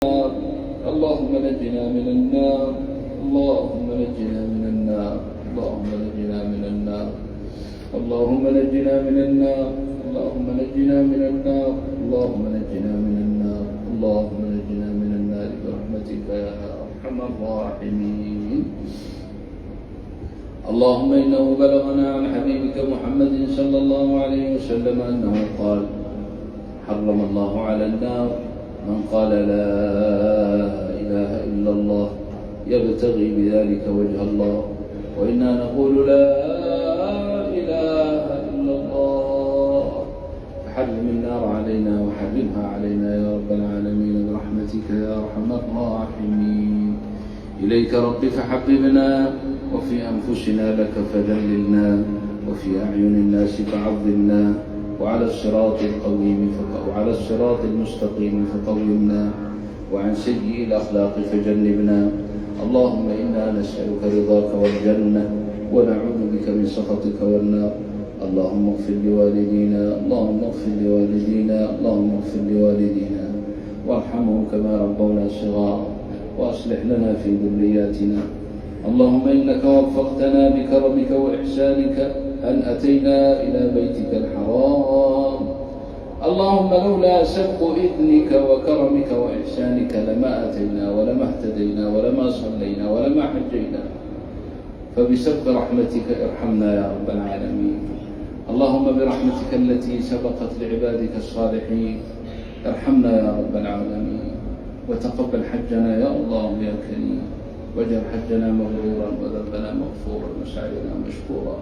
اللهم نجنا من النار، اللهم نجنا من النار، اللهم نجنا من النار، اللهم نجنا من النار، اللهم نجنا من النار، اللهم نجنا من النار، اللهم نجنا من النار برحمتك يا أرحم الراحمين. اللهم إنه بلغنا عن حبيبك محمد صلى الله عليه وسلم أنه قال: حرم الله على النار من قال لا إله إلا الله يبتغي بذلك وجه الله، وإنا نقول لا إله إلا الله. فحرم النار علينا وحرمها علينا يا رب العالمين برحمتك يا أرحم الراحمين. إليك رب فحببنا، وفي أنفسنا لك فذللنا، وفي أعين الناس فعظمنا، وعلى الصراط المستقيم فقومنا، وعن سيء الأخلاق فجنبنا. اللهم إنا نسألك رضاك والجنة، ونعوذ بك من سخطك والنار. اللهم اغفر لوالدينا، اللهم اغفر لوالدينا، اللهم اغفر لوالدينا وارحمهم كما ربونا صغارا، وأصلح لنا في ذرياتنا. اللهم إنك وفقتنا بكرمك وإحسانك أن أتينا إلى بيتك الحرام. اللهم لولا سبق إذنك وكرمك وإحسانك لما أتينا ولما اهتدينا ولما صلينا ولما حجينا، فبسبب رحمتك ارحمنا يا رب العالمين. اللهم برحمتك التي سبقت لعبادك الصالحين ارحمنا يا رب العالمين، وتقبل حجنا يا الله يا كريم، واجعل حجنا مبرورا وذنبنا مغفورا وسعينا مشكورا.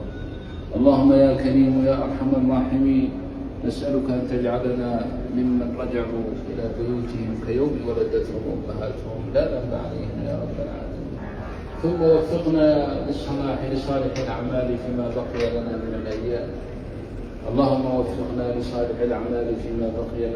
اللهم يا كريم يا أرحم الراحمين، نسألك أن تجعلنا ممن رجعوا إلى بيوتهم كيوم ولدتهم أمهاتهم لا ذنب عليهم يا رب العالمين. ثم وفقنا للسماح لصالح الأعمال فيما بقي لنا من الأيام. اللهم وفقنا لصالح الأعمال فيما بقي لنا